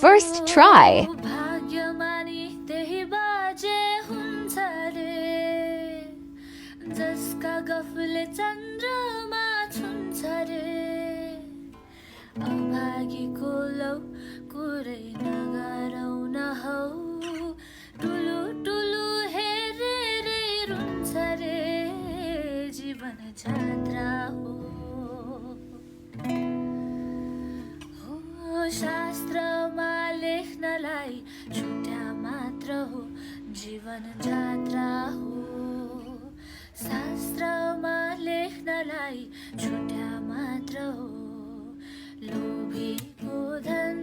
first try. भाग्यमानी त्यही बाजे हुन्छ रे जसका गफले चन्द्रमा छुन्छ रे अभागीको लौ कुरै नगरौ न हौ टुलु टुलु हेरेरै रुन्छ रे जीवन जात्रा हो शास्त्रमा लेख्नलाई छुट्या मात्र हो जीवन जात्रा हो शास्त्रमा लेख्नलाई छुट्या मात्र हो लोभीको धन